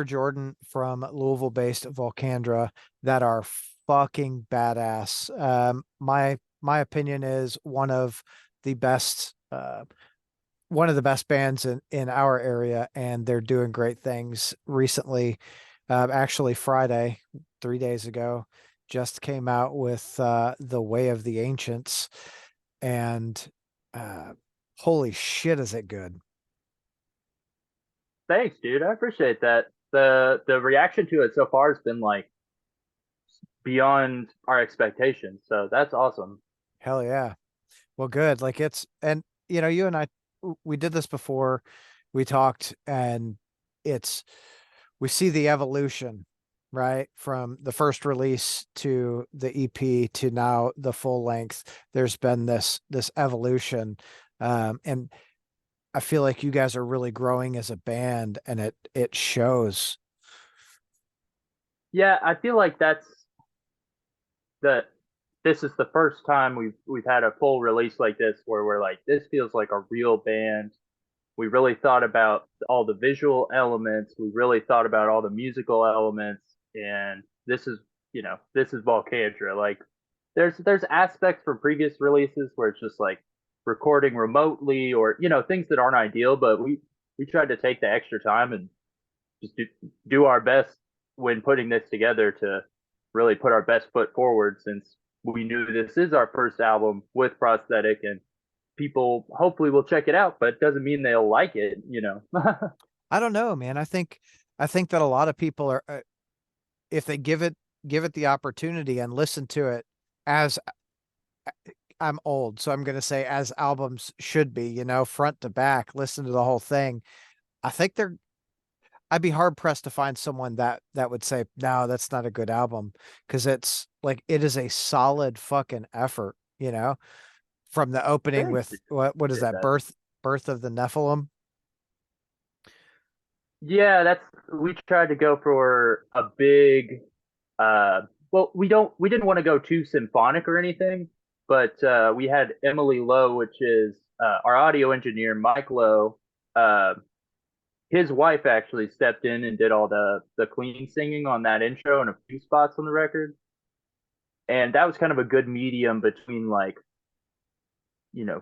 Trevor Jordan from Louisville-based Volcandra that are fucking badass. My opinion is the best one of the best bands in our area, and they're doing great things recently. Actually, Friday, 3 days ago, just came out with The Way of the Ancients, and uh, holy shit, is it good? Thanks, dude. I appreciate that. The reaction to it so far has been like beyond our expectations. So that's awesome. Hell yeah. Well, good. Like and you and I, we did this before. We talked, and it's, we see the evolution, right? From the first release to the EP to now the full length. There's been this evolution. And I feel like you guys are really growing as a band, and it shows. Yeah, I feel like the this is the first time we've had a full release like this where we're like, this feels like a real band. We really thought about all the visual elements. We really thought about all the musical elements, and this is Volcandra. Like, there's aspects from previous releases where it's just like recording remotely or things that aren't ideal, but we tried to take the extra time and just do our best when putting this together to really put our best foot forward, since we knew this is our first album with prosthetic, and people hopefully will check it out, but it doesn't mean they'll like it. I don't know, man. I think that a lot of people are, if they give it the opportunity and listen to it as, I'm old, so I'm going to say as albums should be, front to back, listen to the whole thing. I think I'd be hard pressed to find someone that would say, no, that's not a good album, because it's like it is a solid fucking effort, from the opening Thanks, with what is appreciate that, that. birth of the Nephilim. Yeah, that's we tried to go for a big uh well, we didn't want to go too symphonic or anything, but we had Emily Lowe, which is our audio engineer, Mike Lowe. Uh, his wife actually stepped in and did all the clean singing on that intro and a few spots on the record. And that was kind of a good medium between like,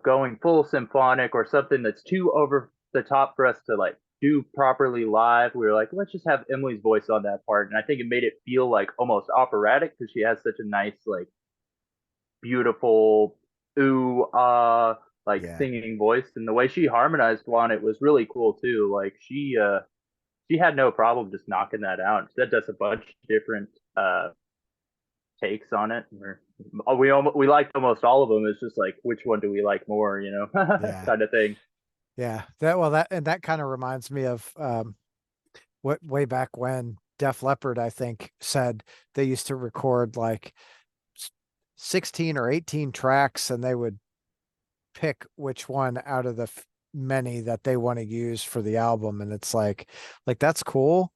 going full symphonic or something that's too over the top for us to like do properly live. We were like, let's just have Emily's voice on that part. And I think it made it feel like almost operatic because she has such a nice, like, beautiful, ooh, like Yeah. singing voice. And the way she harmonized on it was really cool too. Like she had no problem just knocking that out. That does a bunch of different takes on it. We liked almost all of them. It's just like, which one do we like more, Yeah. kind of thing. Yeah. That kind of reminds me of what, way back when Def Leppard, I think, said they used to record like 16 or 18 tracks, and they would pick which one out of the many that they want to use for the album. And it's like that's cool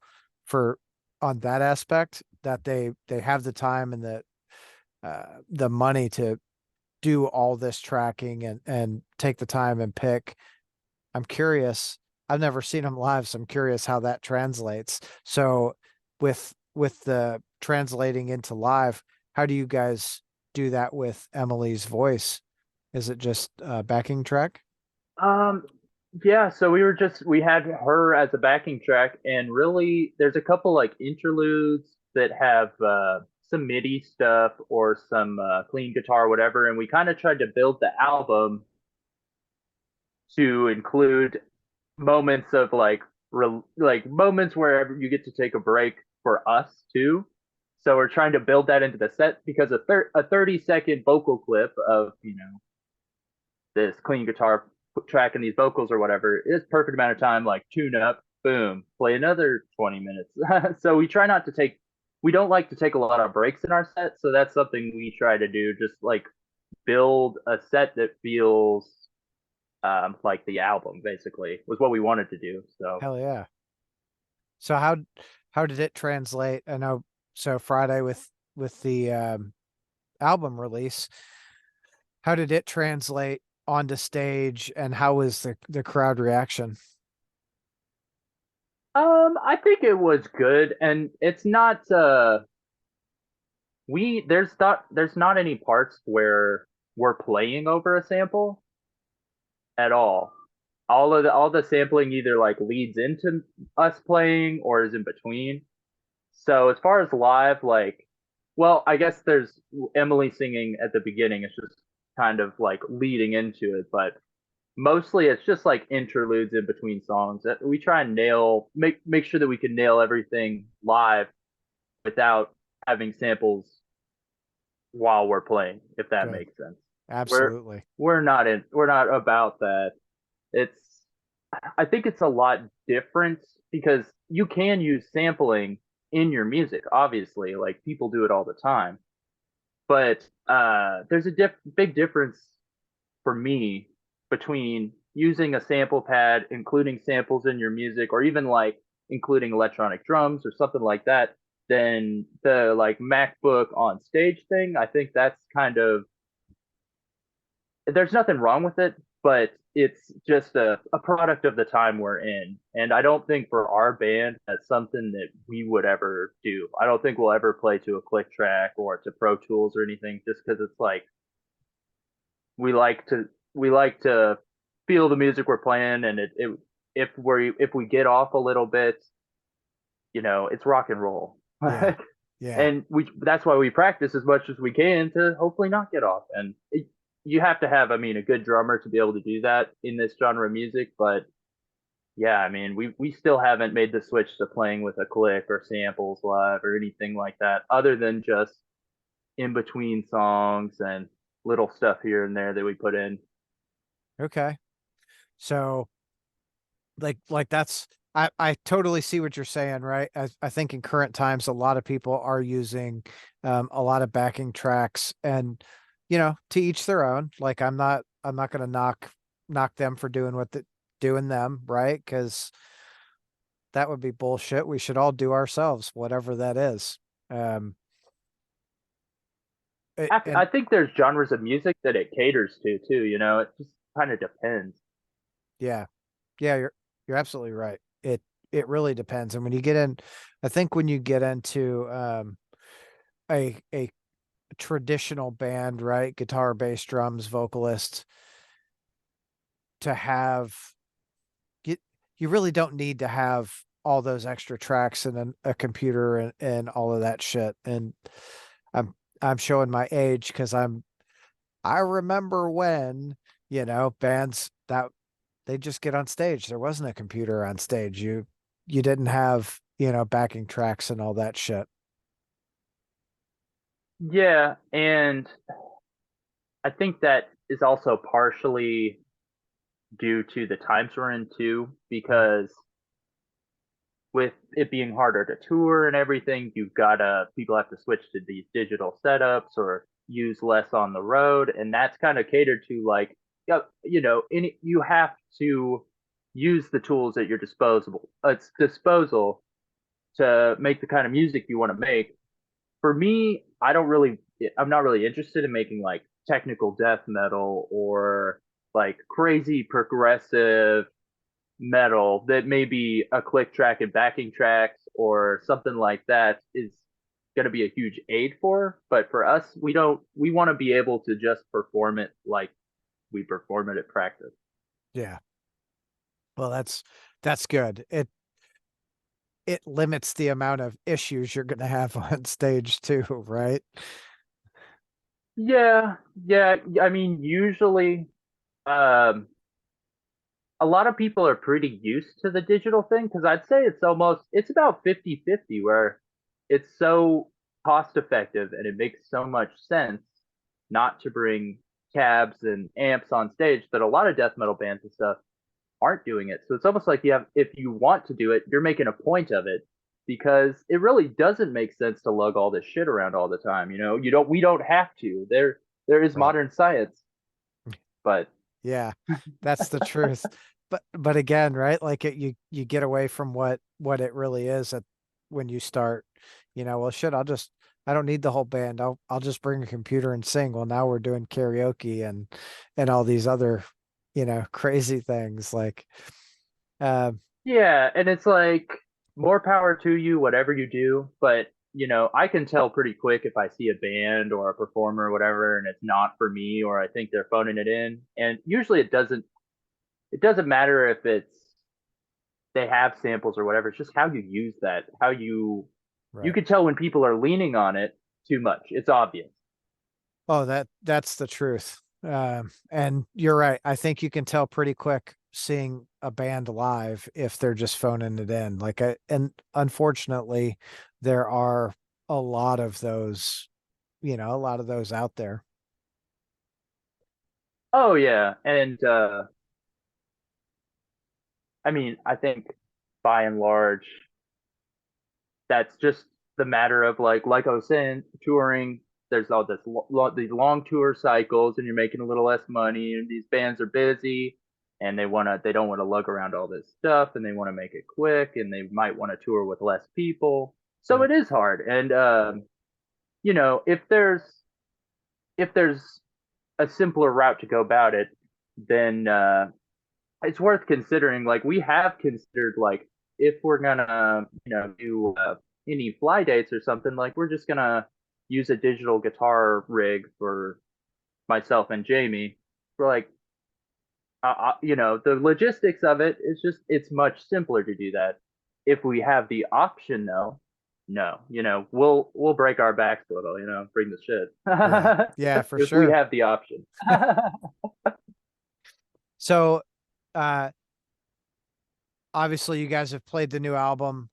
for, on that aspect, that they have the time and the money to do all this tracking and take the time and pick. I'm curious. I've never seen them live, so I'm curious how that translates. So with the translating into live, how do you guys do that with Emily's voice? Is it just a backing track? Um, yeah, so we had her as a backing track, and really, there's a couple like interludes that have some MIDI stuff or some clean guitar, or whatever, and we kind of tried to build the album to include moments of like moments where you get to take a break for us too. So we're trying to build that into the set because a 30-second vocal clip of this clean guitar track and these vocals or whatever is perfect amount of time. Like, tune up, boom, play another 20 minutes. So we don't like to take a lot of breaks in our set. So that's something we try to do, just like build a set that feels like the album. Basically, was what we wanted to do. So Hell yeah. So how did it translate? I know, so Friday with the album release, how did it translate onto stage, and how was the crowd reaction? I think it was good, and it's not. There's not any parts where we're playing over a sample at all. All the sampling either like leads into us playing or is in between. So as far as live, like, well, I guess there's Emily singing at the beginning. It's just kind of like leading into it, but mostly it's just like interludes in between songs that we try and make sure that we can nail everything live without having samples while we're playing, if that Good. makes sense. We're Absolutely. we're not about that. It's I think it's a lot different because you can use sampling in your music, obviously, like people do it all the time. But there's a big difference for me between using a sample pad, including samples in your music, or even like including electronic drums or something like that, than the like MacBook on stage thing. I think that's kind of there's nothing wrong with it, but it's just a product of the time we're in. And I don't think for our band that's something that we would ever do. I don't think we'll ever play to a click track or to Pro Tools or anything just because it's like we like to feel the music we're playing and it if we get off a little bit, it's rock and roll. Yeah. Yeah. And that's why we practice as much as we can to hopefully not get off. And you have to have, I mean, a good drummer to be able to do that in this genre of music. But yeah, I mean, we still haven't made the switch to playing with a click or samples live or anything like that, other than just in between songs and little stuff here and there that we put in. Okay. So like that's I totally see what you're saying, right? I think in current times a lot of people are using a lot of backing tracks and to each their own. Like I'm not gonna knock them for doing doing them, right? Because that would be bullshit. We should all do ourselves, whatever that is. Um I and think there's genres of music that it caters to too. It just kind of depends. yeah, yeah, you're absolutely right. It really depends. And when you get in, I think when you get into a traditional band, right? Guitar, bass, drums, vocalist, to have you, you really don't need to have all those extra tracks and a computer and all of that shit. And I'm I'm showing my age because I remember when, bands that they just get on stage. There wasn't a computer on stage. You didn't have, backing tracks and all that shit. Yeah, and I think that is also partially due to the times we're in too, Right. because with it being harder to tour and everything, people have to switch to these digital setups or use less on the road, and that's kind of catered to like, yeah, you have to use the tools at your disposal to make the kind of music you want to make. For me, I'm not really interested in making like technical death metal or like crazy progressive metal that maybe a click track and backing tracks or something like that is going to be a huge aid for. But for us, we want to be able to just perform it like we perform it at practice. Yeah. Well, that's good. It limits the amount of issues you're going to have on stage too, right? Yeah, yeah. I mean, usually, um, a lot of people are pretty used to the digital thing because I'd say it's about 50-50 where it's so cost effective and it makes so much sense not to bring cabs and amps on stage that a lot of death metal bands and stuff aren't doing it. So it's almost like if you want to do it, you're making a point of it because it really doesn't make sense to lug all this shit around all the time. We don't have to. There is Right. modern science, but Yeah. That's the truth. But again, right? Like you get away from what it really is when you start, well shit, I don't need the whole band. I'll just bring a computer and sing. Well, now we're doing karaoke and all these other, crazy things like um yeah, and it's like more power to you, whatever you do. But I can tell pretty quick if I see a band or a performer or whatever, and it's not for me, or I think they're phoning it in. And usually it doesn't matter if they have samples or whatever. It's just how you use that. How you Right. can tell when people are leaning on it too much. It's obvious. Oh, that's the truth. And you're right. I think you can tell pretty quick seeing a band live if they're just phoning it in. And unfortunately, there are a lot of those, a lot of those out there. Oh yeah, and I mean, I think by and large, that's just the matter of like I was saying, touring. There's all these long tour cycles, and you're making a little less money, and these bands are busy, and they don't want to lug around all this stuff, and they want to make it quick, and they might want to tour with less people. So Yep. it is hard, and if there's a simpler route to go about it, then it's worth considering. Like we have considered, like if we're gonna, do any fly dates or something, like we're just gonna use a digital guitar rig for myself and Jamie. We're like, the logistics of it is just it's much simpler to do that. If we have the option, though, no, we'll break our backs a little, bring the Yeah. shit Yeah, for if we sure. have the option. So, uh, obviously you guys have played the new album.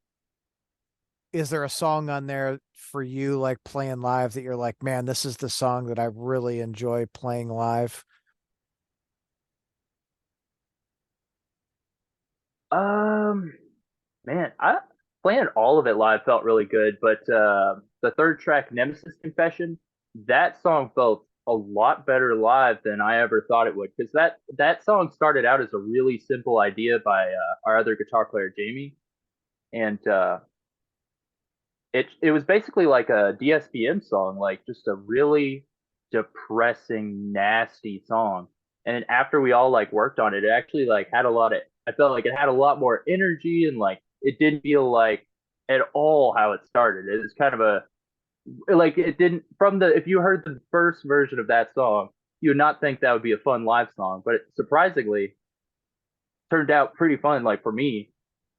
Is there a song on there for you like playing live that you're like, man, this is the song that I really enjoy playing live? Um, Man, I playing all of it live felt really good, but the third track, Nemesis Confession, that song felt a lot better live than I ever thought it would. Because that song started out as a really simple idea by our other guitar player, Jamie, and it was basically like a DSPM song, like just a really depressing, nasty song. And then after we all like worked on it, it actually like had a lot of I felt like it had a lot more energy, and like it didn't feel like at all how it started. It was kind of a like it didn't from the if you heard the first version of that song, you would not think that would be a fun live song, but it surprisingly turned out pretty fun, like for me.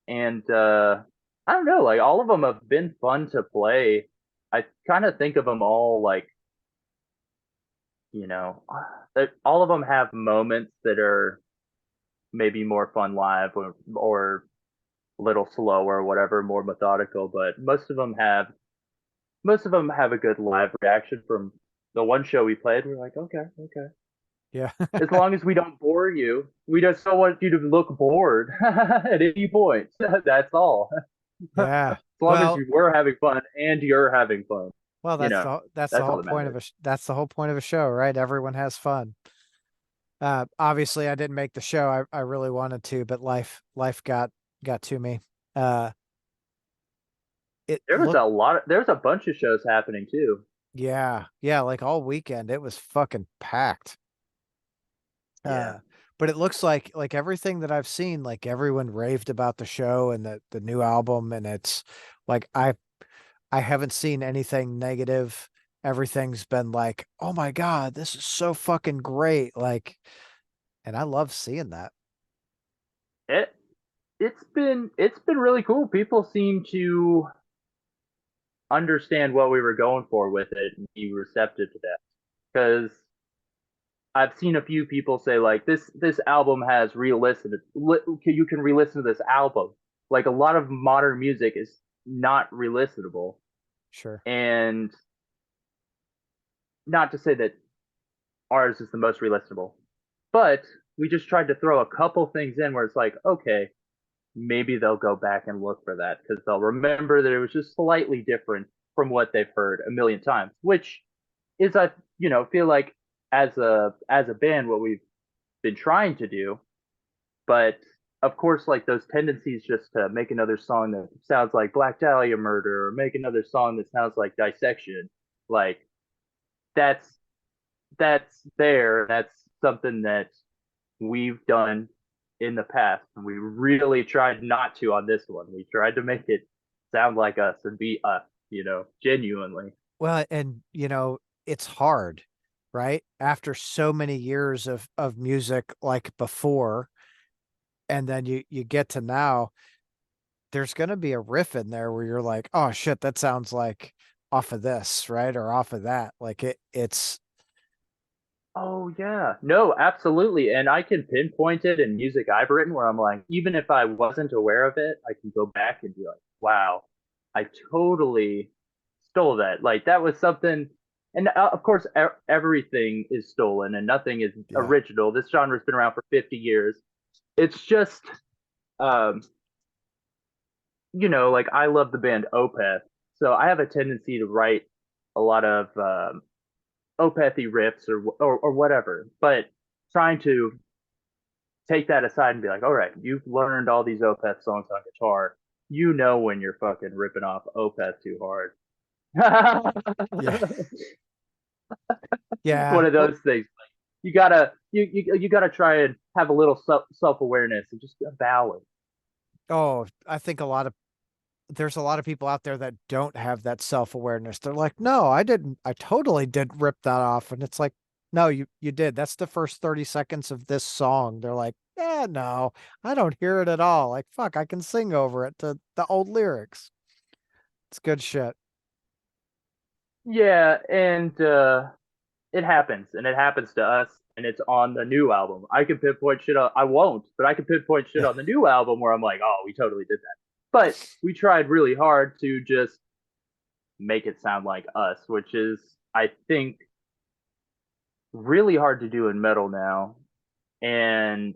And I don't know, like all of them have been fun to play. I kind of think of them all like, you know, that all of them have moments that are maybe more fun live, or a little slower or whatever, more methodical, but most of them have a good live reaction. From the one show we played, we're like, okay, okay. Yeah. As long as we don't bore you, we just don't want you to look bored at any point. That's all. As Yeah. long as Well, you were having fun and you're having fun, well, you know, that's the that's all whole that point of matters. that's the whole point of a show, right? Everyone has fun. Obviously I didn't make the show. I really wanted to, but life got to me. Uh, it There was looked, there's a bunch of shows happening too. yeah, yeah, like all weekend it was fucking packed. Yeah. Uh, but it looks like everything that I've seen, like everyone raved about the show and the new album, and it's like I haven't seen anything negative. Everything's been like, oh my God, this is so fucking great. Like, and I love seeing that. It it's been really cool. People seem to understand what we were going for with it and be receptive to that. Because I've seen a few people say like this album has re-listened. You can re-listen to this album. Like a lot of modern music is not re-listenable, Sure. and not to say that ours is the most re-listenable, but we just tried to throw a couple things in where it's like, okay, maybe they'll go back and look for that because they'll remember that it was just slightly different from what they've heard a million times, which is I feel like as a band what we've been trying to do. But of course, like those tendencies just to make another song that sounds like Black Dahlia Murder, or make another song that sounds like Dissection, like that's there. That's something that we've done in the past, and we really tried not to on this one. We tried to make it sound like us and be us, genuinely. Well, and it's hard, right? After so many years of music like before, and then you get to now, there's going to be a riff in there where you're like, "Oh shit, that sounds like off of this, right? Or off of that." Like it's Oh yeah. No, absolutely. And I can pinpoint it in music I've written where I'm like, even if I wasn't aware of it, I can go back and be like, wow, I totally stole that. Like that was something, and of course, everything is stolen and nothing is yeah. original. This genre's been around for 50 years. It's just, um, like I love the band Opeth. So I have a tendency to write a lot of Opethy riffs or whatever, but trying to take that aside and be like, all right, you've learned all these Opeth songs on guitar. You know when you're fucking ripping off Opeth too hard. Yeah. Yeah. One of Well, those things. You gotta try and have a little self awareness and just a ballad. oh, I think there's a lot of people out there that don't have that self-awareness. They're like, "No, I didn't. I totally did rip that off." And it's like, "No, you did. That's the first 30 seconds of this song." They're like, "Yeah, no, I don't hear it at all. Like, fuck, I can sing over it to the old lyrics." It's good shit. Yeah, and it happens, and it happens to us, and it's on the new album. I can pinpoint shit on, I won't, but I can pinpoint shit Yeah. on the new album where I'm like, oh, we totally did that. But we tried really hard to just make it sound like us, which is, I think, really hard to do in metal now. And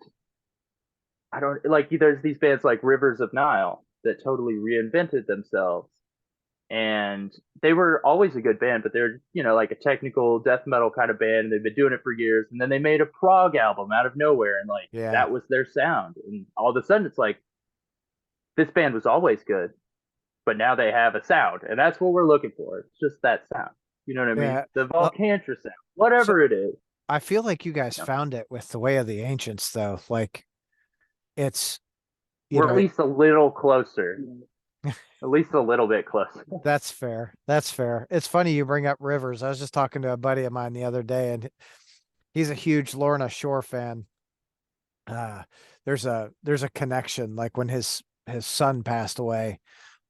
I don't like, there's these bands like Rivers of Nile that totally reinvented themselves. And they were always a good band, but they're, like a technical death metal kind of band. And they've been doing it for years. And then they made a prog album out of nowhere. And like, Yeah. that was their sound. And all of a sudden it's like, this band was always good, but now they have a sound. And that's what we're looking for. It's just that sound. You know what I mean? Yeah. The Well, Volcandra sound, so whatever it is. I feel like you guys You know? found it with the Way of the Ancients, though. Like it's, you We're at know, least a little closer, at least a little bit closer. that's fair. That's fair. It's funny you bring up Rivers. I was just talking to a buddy of mine the other day, and he's a huge Lorna Shore fan. Uh, there's a connection. Like when his son passed away,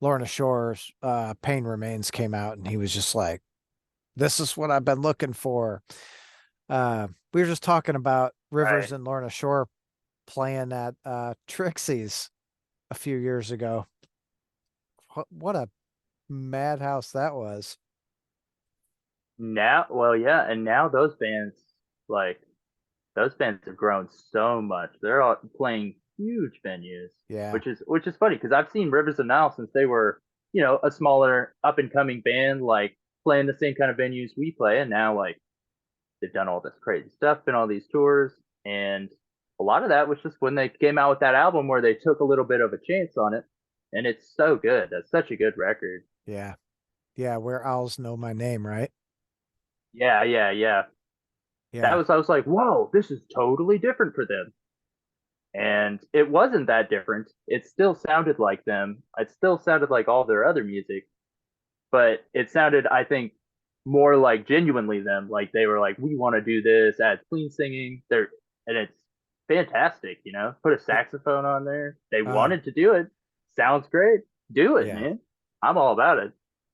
Lorna Shore's Pain Remains came out, and he was just like, "This is what I've been looking for." We were just talking about Rivers Right. and Lorna Shore playing at Trixie's a few years ago. What a madhouse that was. Now, well, yeah. And now like, those bands have grown so much. They're all playing huge venues, Yeah. which is funny because I've seen Rivers of Nile since they were, a smaller up and coming band, like playing the same kind of venues we play, and now like they've done all this crazy stuff and all these tours, and a lot of that was just when they came out with that album where they took a little bit of a chance on it, and it's so good. That's such a good record. Yeah. Yeah. Where Owls Know My Name, right? Yeah, yeah, yeah. That Yeah. was I was like, whoa, this is totally different for them. And it wasn't that different. It still sounded like them. It still sounded like all their other music, but it sounded, I think, more like genuinely them. Like they were like, we want to do this, add clean singing. And it's fantastic. Put a Yeah. saxophone on there. They Uh, wanted to do it. Sounds great. Do it, yeah. man. I'm all about it.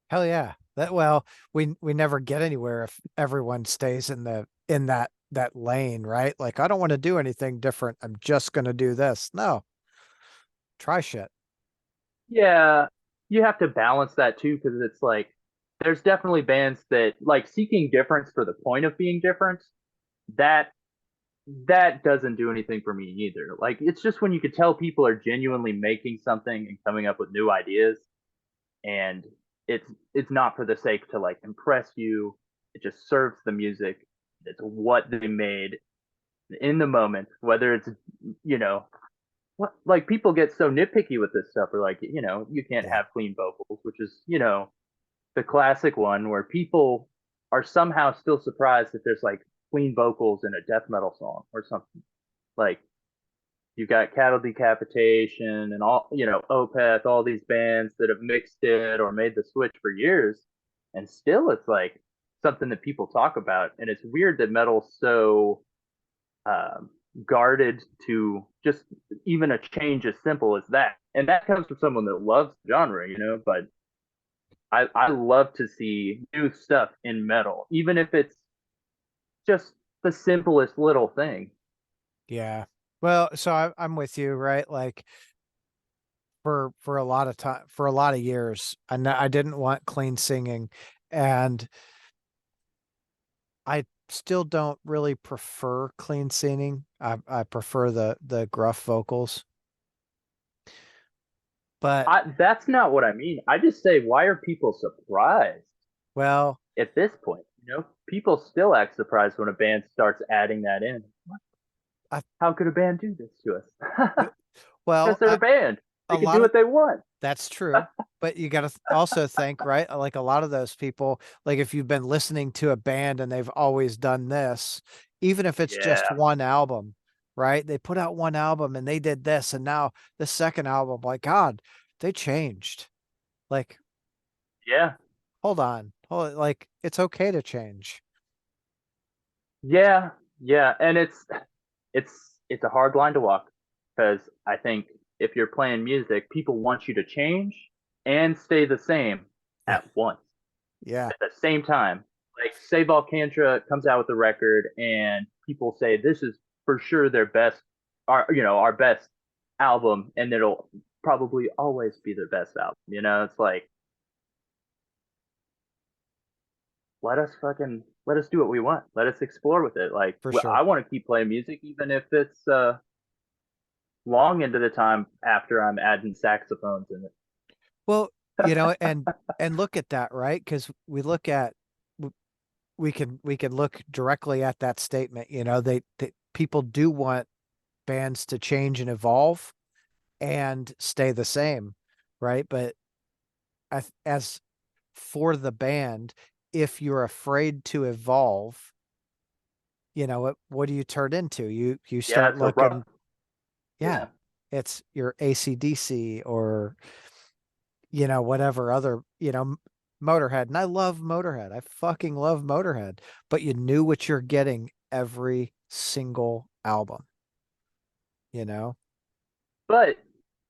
Hell yeah. Well, we never get anywhere if everyone stays in that lane, right? Like I don't want to do anything different. I'm just gonna do this. No, try shit. Yeah, you have to balance that too, because it's like there's definitely bands that like seeking difference for the point of being different. That that doesn't do anything for me either. Like it's just when you could tell people are genuinely making something and coming up with new ideas, and it's not for the sake to like impress you. It just serves the music. It's what they made in the moment, whether it's you know what, like people get so nitpicky with this stuff, or like you can't Yeah. have clean vocals, which is the classic one where people are somehow still surprised that there's like clean vocals in a death metal song or something. Like You've got Cattle Decapitation and all, Opeth, all these bands that have mixed it or made the switch for years, and still it's like something that people talk about. And it's weird that metal's so um, guarded to just even a change as simple as that. And that comes from someone that loves the genre. But I love to see new stuff in metal, even if it's just the simplest little thing. Yeah. Well, so I'm with you, right? Like for a lot of time, for a lot of years, I didn't want clean singing, and I still don't really prefer clean singing. I prefer the gruff vocals. But That's not what I mean. I just say, why are people surprised well, at this point? People still act surprised when a band starts adding that in. I How could a band do this to us? Because well, they're a band. a They can lot do of what they want. that's true. But you got to also think, right? Like a lot of those people, like if you've been listening to a band and they've always done this, even if it's just Yeah, one album, right? They put out one album and they did this, and now the second album, like God, they changed. Like, yeah, like it's okay to change. yeah, yeah. And it's a hard line to walk because I think if you're playing music, people want you to change and stay the same Yeah, at once. yeah, At the same time. Like, say Volcandra comes out with a record and people say this is for sure their best, our best album, and it'll probably always be their best album. It's like, let us do what we want. Let us explore with it. Like, for I sure. want to keep playing music even if it's long into the time after I'm adding saxophones in it. Well, and look at that, right? Because we can look directly at that statement. They people do want bands to change and evolve and stay the same, right? But as for the band, if you're afraid to evolve, what do you turn into? You Yeah, start it's a rough. looking, yeah, Yeah. it's your AC/DC or whatever other, Motorhead. And I love Motorhead. I fucking love Motorhead. But you knew what you're getting every single album, you know? But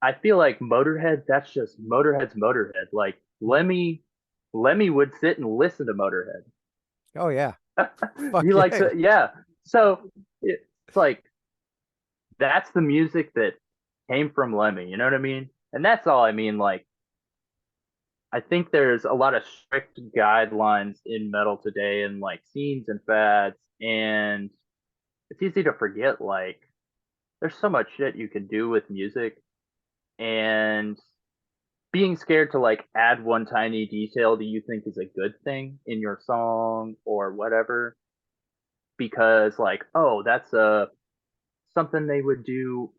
I feel like Motorhead, that's just Motorhead's Motorhead. Like Lemmy would sit and listen to Motorhead. Oh yeah. Fuck He likes yeah. it, yeah. So it's like that's the music that came from Lemmy. You know what I mean? And that's all I mean. Like, I think there's a lot of strict guidelines in metal today, and like scenes and fads, and it's easy to forget. Like, there's so much shit you can do with music, and being scared to like add one tiny detail that you think is a good thing in your song or whatever because like, oh, that's a something they would do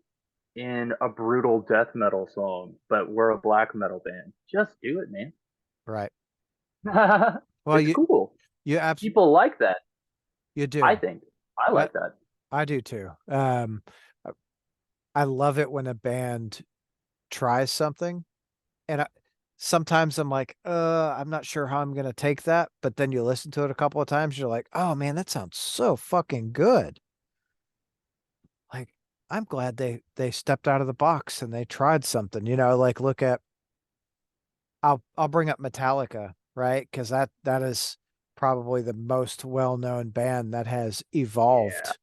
in a brutal death metal song, but we're a black metal band. Just do it, man. Right. Well, It's cool. you abs People like that. you I do. think I I like that. I do too. I I love it when a band tries something, and sometimes I'm like, I'm not sure how I'm gonna take that, but then you listen to it a couple of times, you're like, oh man, that sounds so fucking good. Like, I'm glad they stepped out of the box and they tried something, like look at I'll bring up Metallica, right? Because that is probably the most well-known band that has Yeah. evolved,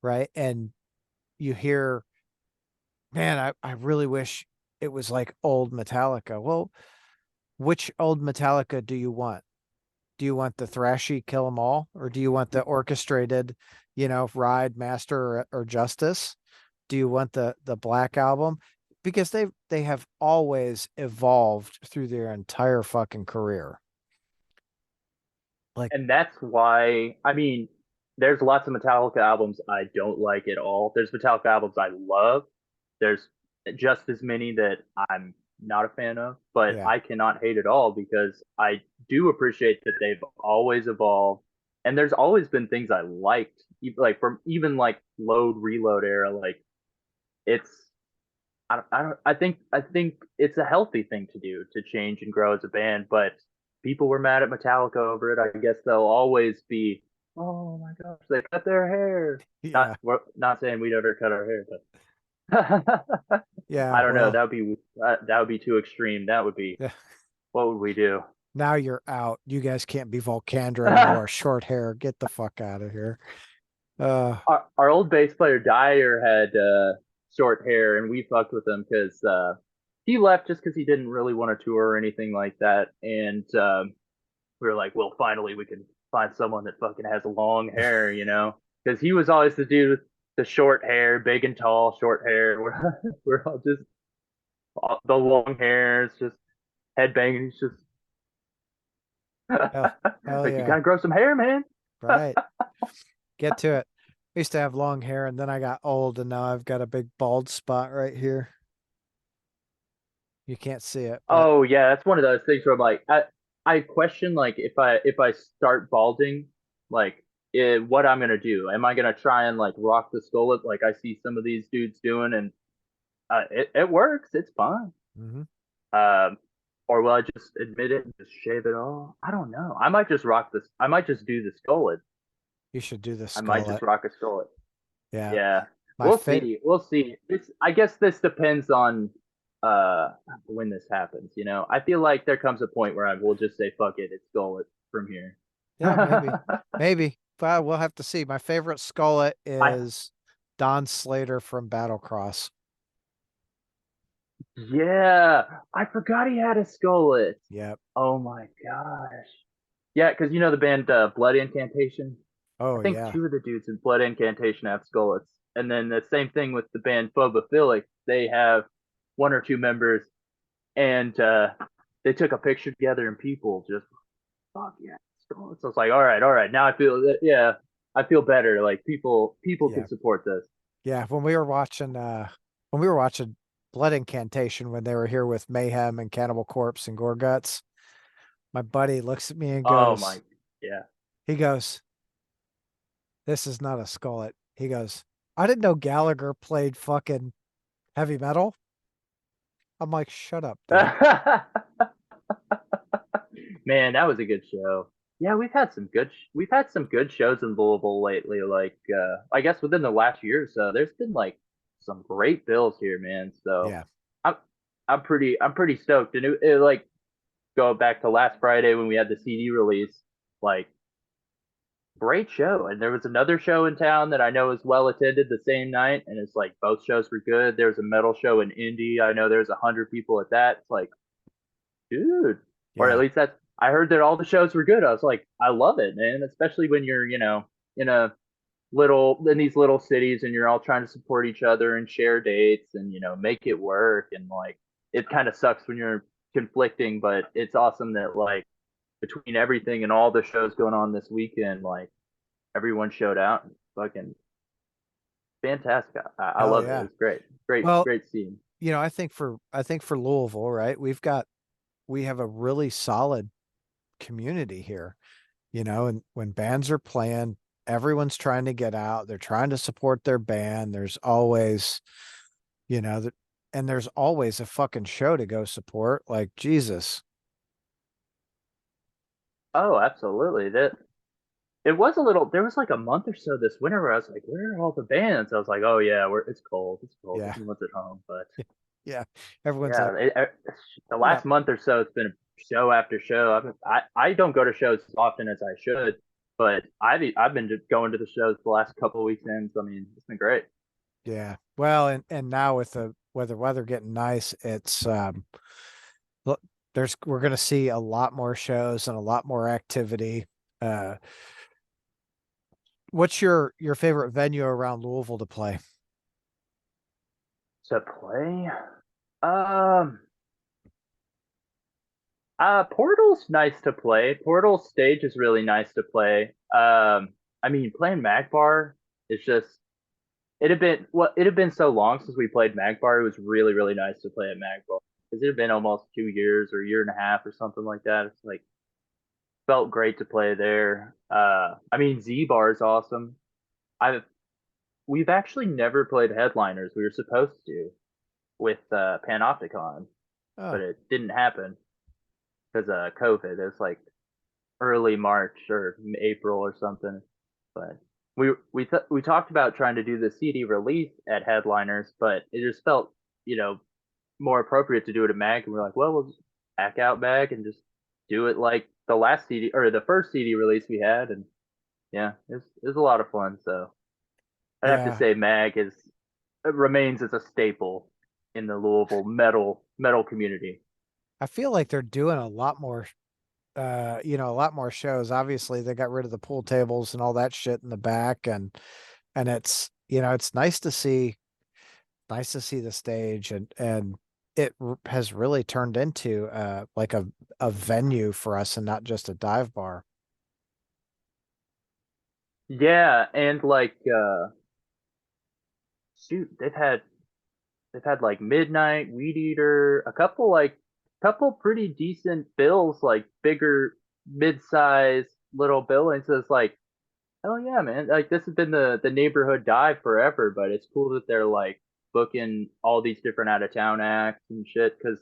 right? And you hear, man, I really wish it was like old Metallica. Well, which old Metallica do you want? Do you want the thrashy Kill 'Em All, or do you want the orchestrated, Ride, Master, or Justice? Do you want the Black Album? Because they have always evolved through their entire fucking career. Like, And that's why, I mean, there's lots of Metallica albums I don't like at all. There's Metallica albums I love. There's just as many that I'm not a fan of, but yeah, I cannot hate it all because I do appreciate that they've always evolved. And there's always been things I liked, like from even like load reload era, like it's I think it's a healthy thing to do to change and grow as a band, but people were mad at Metallica over it. I guess they'll always be, oh my gosh, they cut their hair. Yeah. We're not saying we'd ever cut our hair, but Yeah. I don't know. Well, That would be too extreme. That would be, yeah. what would we do? Now you're out. You guys can't be Volcandra anymore. Short hair. Get the fuck out of here. Our old bass player Dyer had short hair, and we fucked with him because he left just because he didn't really want to tour or anything like that. And we were like, well, finally we can find someone that fucking has long hair, because he was always the dude with the short hair, big and tall, short hair. We're all just the long hair. It's just headbanging. It's just hell, hell like, you yeah. gotta grow some hair, man. Right. Get to it. I used to have long hair and then I got old and now I've got a big bald spot right here. You can't see it, but Oh yeah, that's one of those things where I'm like, I question like if I start balding, like what I'm gonna do. Am I gonna try and like rock the skullet like I see some of these dudes doing, and it works, it's fine. mhm. Um, or will I just admit it and just shave it all? I don't know. I might just rock this. I might just do the skullet. You should do the I might just skullet. rock a skullet. Yeah. Yeah, My we'll fit. see. We'll see. I guess this depends on when this happens. I feel like there comes a point where I will just say fuck it, it's go from here. Yeah, maybe. Maybe. But we'll have to see. My favorite skullet I is Don Slater from Battlecross. Yeah, I forgot he had a skullet. Yep. Oh my gosh. Yeah, because the band Blood Incantation. I Oh think yeah. two of the dudes in Blood Incantation have skullets, and then the same thing with the band Phobophilic. They have one or two members, and they took a picture together, and people just fuck yeah. So it's like, all right. Now I feel that, yeah, I feel better. Like people Yeah. can support this. Yeah. When we were watching Blood Incantation when they were here with Mayhem and Cannibal Corpse and Gore Guts, my buddy looks at me and Oh my, yeah. he goes, this is not a skullet. He goes, I didn't know Gallagher played fucking heavy metal. I'm like, shut up, dude. Man, that was a good show. Yeah, we've had some good shows in Louisville lately. Like I guess within the last year or so, there's been like some great bills here, man. So Yeah. I'm I'm pretty stoked. And like go back to last Friday when we had the CD release, like great show. And there was another show in town that I know was well attended the same night, and it's like both shows were good. There was a metal show in Indy. I know there's 100 people at that. It's like, dude, or at Yeah. least that's. I heard that all the shows were good. I was like, I love it, man. Especially when you're, in a in these little cities, and you're all trying to support each other and share dates and make it work. And like, it kind of sucks when you're conflicting, but it's awesome that like between everything and all the shows going on this weekend, like everyone showed out and fucking fantastic. I Hell loved it. It yeah. was great. Great, Well, great scene. I think for Louisville, right? We have a really solid community here, and when bands are playing, everyone's trying to get out. They're trying to support their band. There's always, you know, that and there's always a fucking show to go support. Like Jesus. Oh, absolutely. That it was a little. There was like a month or so this winter where I was like, "Where are all the bands?" I was like, "Oh yeah, it's cold. It's cold. Yeah. Everyone's at home." But Yeah. Everyone's yeah, like, the yeah. last month or so, it's been show after show. I don't go to shows as often as I should, but I've been just going to the shows the last couple of weekends. I mean, it's been great. Yeah. Well, and now with the weather getting nice, it's look, we're gonna see a lot more shows and a lot more activity. Uh what's your favorite venue around Louisville to play? To play, Portal's nice to play. Portal's stage is really nice to play. I mean, playing Magbar is just it had been so long since we played Magbar. It was really really nice to play at Magbar because it had been almost 2 years or a year and a half or something like that. It's like felt great to play there. I mean, Z Bar is awesome. I we've actually never played headliners. We were supposed to with Panopticon, but Oh, it didn't happen because COVID. It was like early March or April or something. But we talked about trying to do the CD release at headliners, but it just felt, you know, more appropriate to do it at Mag. And we're like, well, we'll just back out Mag and just do it like the last CD or the first CD release we had. And yeah, it's a lot of fun. So I'd have to yeah. say Mag is it remains as a staple in the Louisville metal community. I feel like they're doing a lot more a lot more shows. Obviously, they got rid of the pool tables and all that shit in the back, and it's it's nice to see the stage, and has really turned into like a venue for us and not just a dive bar. Yeah, and like shoot, they've had like Midnight, Weed Eater, a couple pretty decent bills, like bigger mid-size little billings. So it's like, hell yeah, man. Like this has been the neighborhood dive forever, but it's cool that they're like booking all these different out of town acts and shit. Because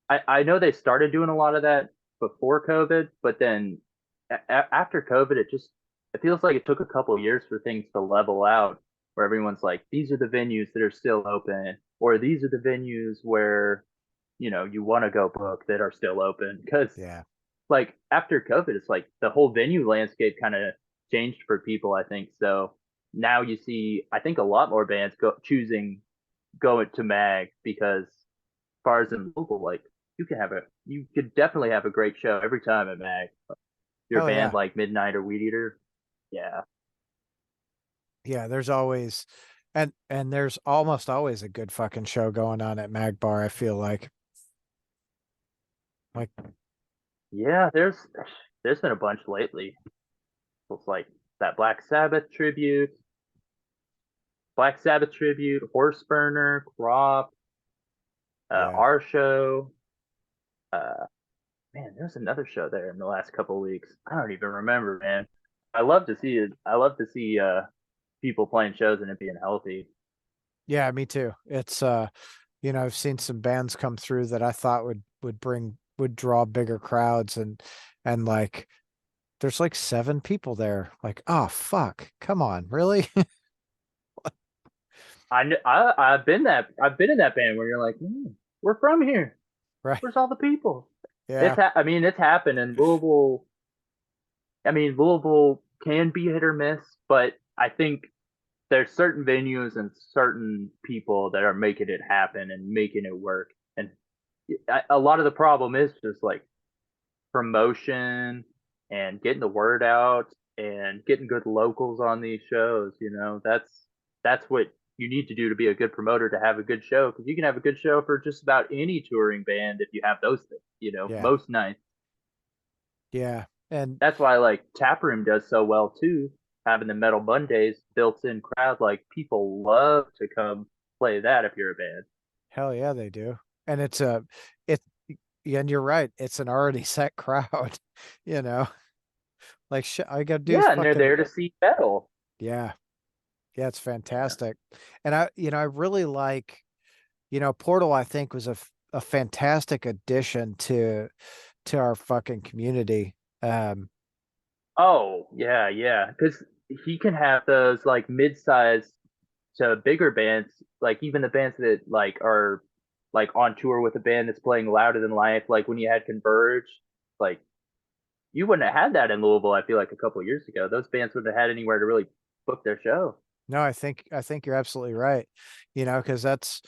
I know they started doing a lot of that before COVID, but then after COVID, it feels like it took a couple years for things to level out, where everyone's like, these are the venues that are still open, or these are the venues where you want to go book that are still open. Because Yeah. like after COVID, it's like the whole venue landscape kind of changed for people, I think. So now you see, I think a lot more bands choosing going to Mag because as far as in local, like you could definitely have a great show every time at Mag. Your Hell band yeah. like Midnight or Weed Eater, yeah. Yeah, there's always and there's almost always a good fucking show going on at Mag Bar, I feel like Yeah, there's been a bunch lately. It's like that Black Sabbath tribute, Horse Burner, Crop, yeah. our show. Uh, Man, there's another show there in the last couple of weeks. I don't even remember, man. I love to see it. I love to see people playing shows and it being healthy. Yeah, me too. It's I've seen some bands come through that I thought would draw bigger crowds, and like there's like 7 people there. Like, oh fuck. Come on, really? I've been in that band where you're like, we're from here. Right. Where's all the people? Yeah. I mean, it's happened in Louisville. I mean, Louisville can be hit or miss, but I think there's certain venues and certain people that are making it happen and making it work. And a lot of the problem is just like promotion and getting the word out and getting good locals on these shows. That's what you need to do to be a good promoter to have a good show, because you can have a good show for just about any touring band if you have those things. Yeah. Most nights. Yeah. And That's why like Taproom does so well too, having the Metal Mondays built in crowd. Like people love to come play that if you're a band. hell yeah, they do. And it yeah, and you're right. It's an already set crowd, you know. Like shit, all you gotta do is Yeah, and they're fucking there to see metal. yeah. Yeah, it's Yeah. fantastic. And I really like, Portal, I think was a fantastic addition to our fucking community. Oh, yeah, yeah. Because he can have those like mid-sized to bigger bands, like even the bands that like are like on tour with a band that's playing louder than life. Like when you had Converge, like you wouldn't have had that in Louisville. I feel like a couple of years ago, those bands wouldn't have had anywhere to really book their show. No, I think you're absolutely right. Because that's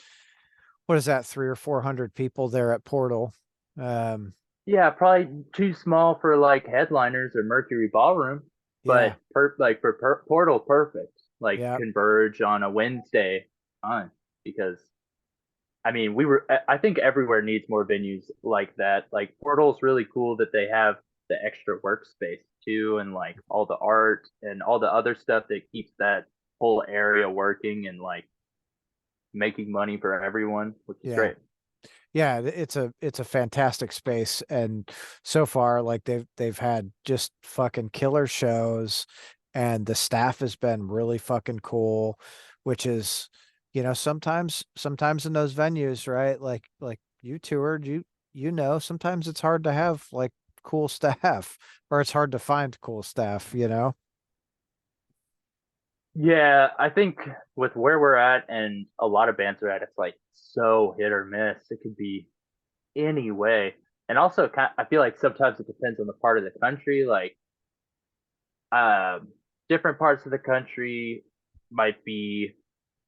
what is that, 300 or 400 people there at Portal. Um, Yeah, probably too small for like headliners or Mercury Ballroom, yeah, but Portal, perfect. Like yeah, Converge on a Wednesday, fine. Because I mean, I think everywhere needs more venues like that. Like Portal's really cool that they have the extra workspace too, and like all the art and all the other stuff that keeps that whole area working and like making money for everyone, which is yeah. great. Yeah, it's a fantastic space, and so far, like they've had just fucking killer shows, and the staff has been really fucking cool. which is, sometimes in those venues, right? Like you toured, sometimes it's hard to have like cool staff, or it's hard to find cool staff. Yeah, I think with where we're at and a lot of bands are at, it's like so hit or miss. It could be any way. And also, I feel like sometimes it depends on the part of the country. Like, um, different parts of the country might be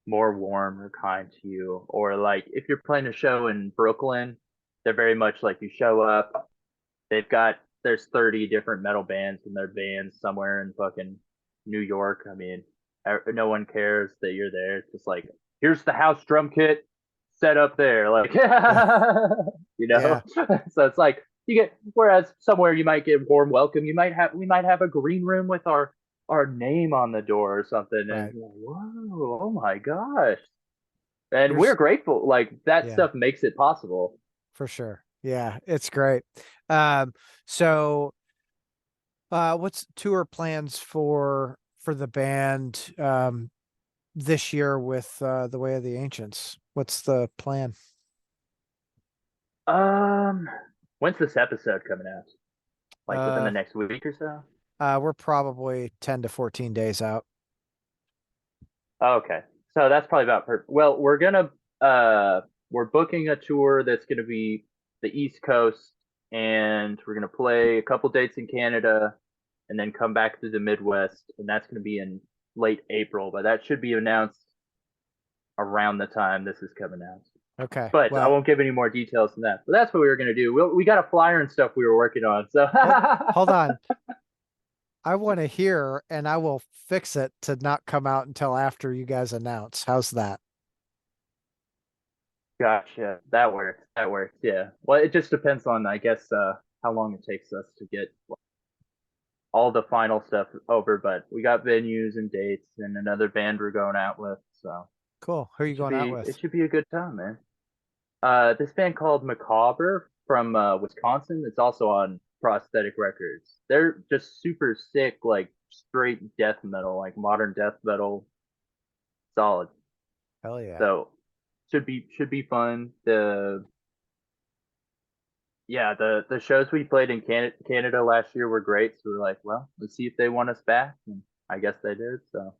more warm or kind to you. Or like, if you're playing a show in Brooklyn, they're very much like you show up, there's 30 different metal bands in their bands somewhere in fucking New York. I mean, no one cares that you're there. It's just like, here's the house drum kit set up there, like, Yeah. you Yeah. know. So it's like whereas somewhere you might get warm welcome. We might have a green room with our name on the door or something, and Right. whoa, oh my gosh. And we're There's grateful. Like that Yeah, stuff makes it possible. for sure. Yeah, it's great. Um, so what's tour plans for the band this year with the Way of the Ancients? What's the plan? Um, when's this episode coming out? Like within the Uh next week or so? we're probably 10 to 14 days out. Oh, okay. So that's probably about perfect. Well, we're booking a tour that's gonna be the East Coast, and we're gonna play a couple dates in Canada and then come back to the Midwest, and that's gonna be in late April, but that should be announced around the time this is coming out. Okay. But I Well, won't give any more details than that. But that's what we were gonna do. We got a flyer and stuff we were working on. So hold on. I want to hear, and I will fix it to not come out until after you guys announce. How's that? gotcha. That works. That works. Yeah. Well, it just depends on, I guess, how long it takes us to get all the final stuff over. But we got venues and dates and another band we're going out with, so Cool. Who are you going out it with? should be a good time, man. This band called Macabre from Wisconsin. It's also on Prosthetic Records. They're just super sick, like straight death metal, like modern death metal, solid. Hell yeah. So should be fun. The shows we played in Canada last year were great. So we're like, well, let's see if they want us back, and I guess they did. So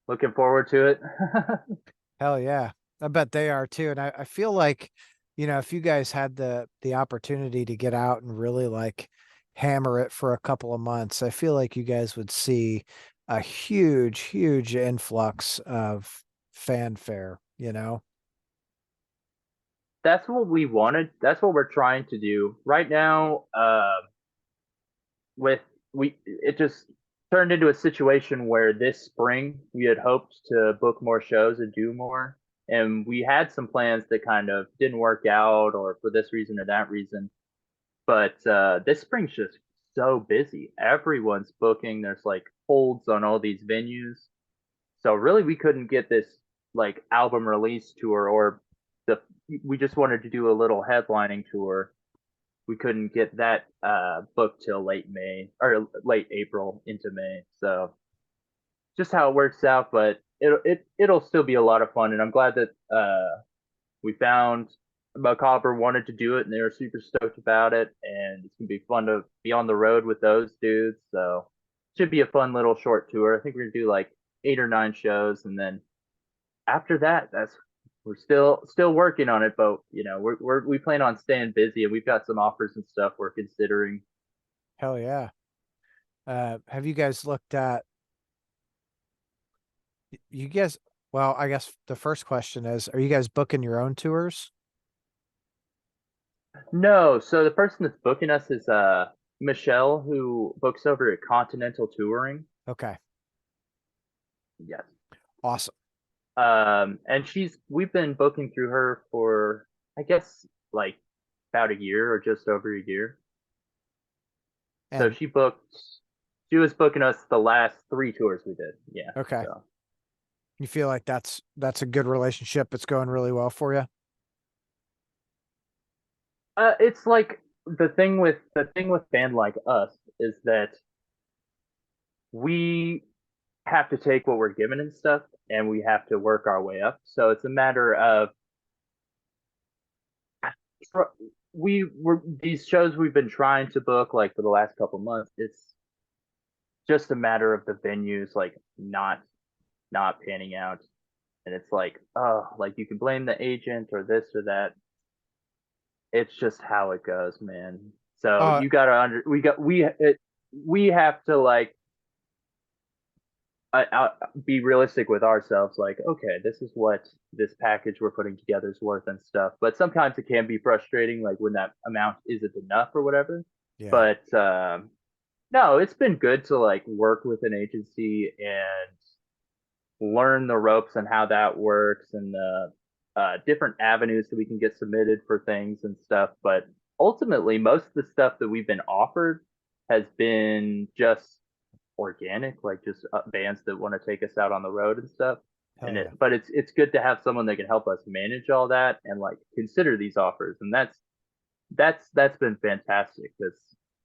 looking forward to it. Hell yeah. I bet they are too. And I feel like, if you guys had the opportunity to get out and really like hammer it for a couple of months, I feel like you guys would see a huge, huge influx of fanfare. That's what we wanted. That's what we're trying to do right now. With we It just turned into a situation where this spring we had hoped to book more shows and do more, and we had some plans that kind of didn't work out, or for this reason or that reason. But this spring's just so busy. Everyone's booking. There's like holds on all these venues. So really, we couldn't get this like album release tour, or the we just wanted to do a little headlining tour. We couldn't get that booked till late May or late April into May. So just how it works out, but it'll still be a lot of fun, and I'm glad that we found Macabre wanted to do it, and they were super stoked about it, and it's gonna be fun to be on the road with those dudes. So should be a fun little short tour. I think we're gonna do like 8 or 9 shows, and then after that, that's we're still working on it, but we plan on staying busy, and we've got some offers and stuff we're considering. Hell yeah. Have you guys looked at you guys well, I guess the first question is, are you guys booking your own tours? No, so the person that's booking us is Michelle, who books over at Continental Touring. Okay. Yes. Awesome. And we've been booking through her for, I guess, like about a year or just over a year. So And she was booking us the last 3 tours we did. Yeah. okay. So You feel like that's a good relationship. It's going really well for you. it's like the thing with band like us is that we have to take what we're given and stuff, and we have to work our way up. So it's a matter of we were these shows we've been trying to book like for the last couple months. It's just a matter of the venues like not panning out, and it's like, oh, like you can blame the agent or this or that. It's just how it goes, man. So Oh, you gotta we have to like be realistic with ourselves. Like, okay, this is what this package we're putting together is worth and stuff. But sometimes it can be frustrating, like when that amount isn't enough or whatever. yeah. But no, it's been good to like work with an agency and learn the ropes and how that works and the different avenues that we can get submitted for things and stuff. But ultimately, most of the stuff that we've been offered has been just organic, like just bands that want to take us out on the road and stuff. Hell yeah. But it's good to have someone that can help us manage all that and like consider these offers, and that's been fantastic because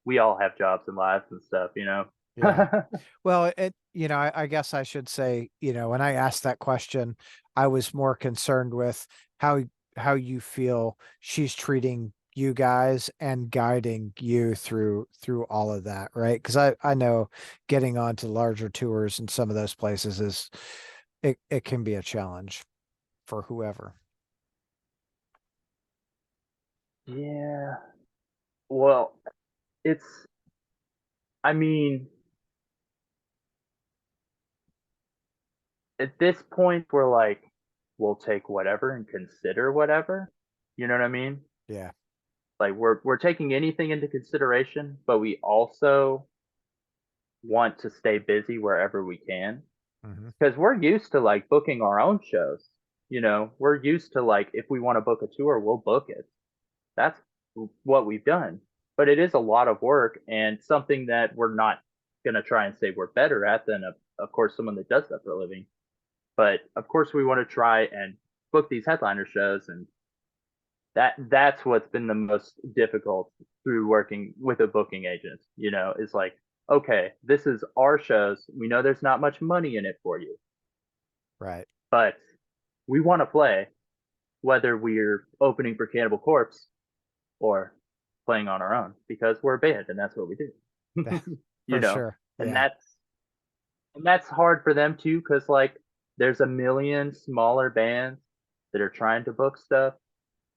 we all have jobs and lives and stuff, you know. Yeah. Well, I guess I should say, when I asked that question, I was more concerned with how you feel she's treating you guys and guiding you through all of that, right? Because I know getting onto larger tours in some of those places it can be a challenge for whoever. Yeah. Well, it's I mean, at this point we're like we'll take whatever and consider whatever. You know what I mean? Yeah. Like we're taking anything into consideration, but we also want to stay busy wherever we can Hmm. because we're used to like booking our own shows. You know, we're used to like if we want to book a tour, we'll book it. That's what we've done. But it is a lot of work and something that we're not going to try and say we're better at than, of course, someone that does that for a living. But of course, we want to try and book these headliner shows, and that's what's been the most difficult through working with a booking agent. You know, is like, okay, this is our shows. We know there's not much money in it for you, Right. but we want to play, whether we're opening for Cannibal Corpse or playing on our own because we're a band and that's what we do. You For know, sure. and Yeah. that's hard for them too because like there's a million smaller bands that are trying to book stuff,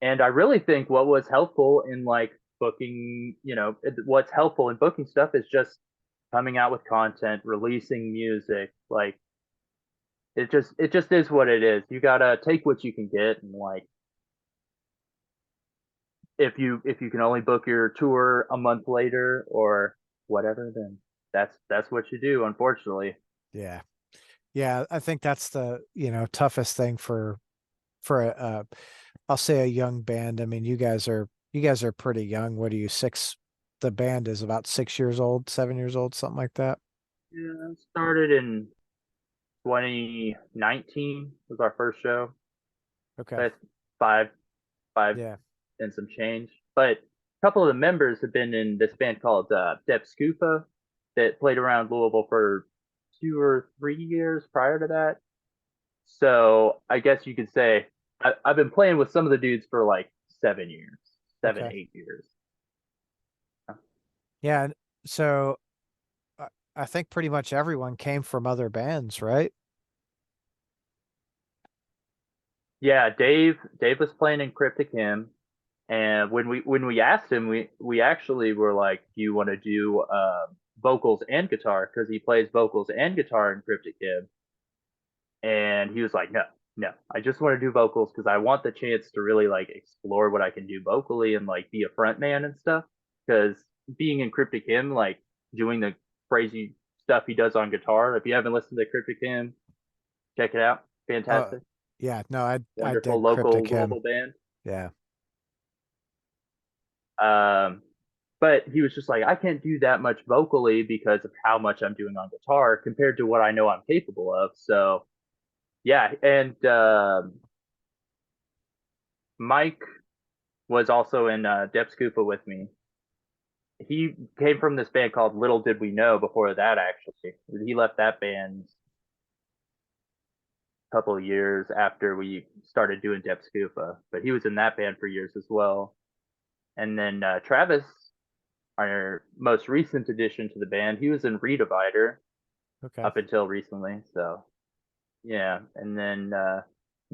and I really think what was helpful in like booking, what's helpful in booking stuff is just coming out with content, releasing music. Like it just is what it is. You gotta take what you can get, and like if you can only book your tour a month later or whatever, then that's what you do, unfortunately. Yeah. Yeah, I think that's the, toughest thing for I'll say a young band. I mean, you guys are pretty young. What are you, six? The band is about 6 years old, 7 years old, something like that. Yeah, started in 2019 was our first show. Okay. That's five five Yeah. and some change. But a couple of the members have been in this band called Dep Scufa that played around Louisville for 2 or 3 years prior to that. So I guess you could say I've been playing with some of the dudes for like 7 years, seven, Okay. 8 years. Yeah. So I I think pretty much everyone came from other bands, right? Yeah, Dave was playing in Cryptic Hymn, and when we asked him, we actually were like, "Do you want to do vocals and guitar?" Because he plays vocals and guitar in Cryptic Hymn, and he was like, "No, no, I just want to do vocals because I want the chance to really like explore what I can do vocally and like be a front man and stuff." Because being in Cryptic Hymn, like doing the crazy stuff he does on guitar. If you haven't listened to Cryptic Hymn, check it out. Oh, Fantastic, yeah. No, I wonderful dig local Cryptic Hymn. Louisville band. Yeah. Um, but he was just like, I can't do that much vocally because of how much I'm doing on guitar compared to what I know I'm capable of. So yeah, and Mike was also in Dep Scupa with me. He came from this band called Little Did We Know before that, actually. He left that band couple of years after we started doing Dep Scufa, but he was in that band for years as well. And then Travis, our most recent addition to the band, he was in Redivider Okay. up until recently. So yeah, and then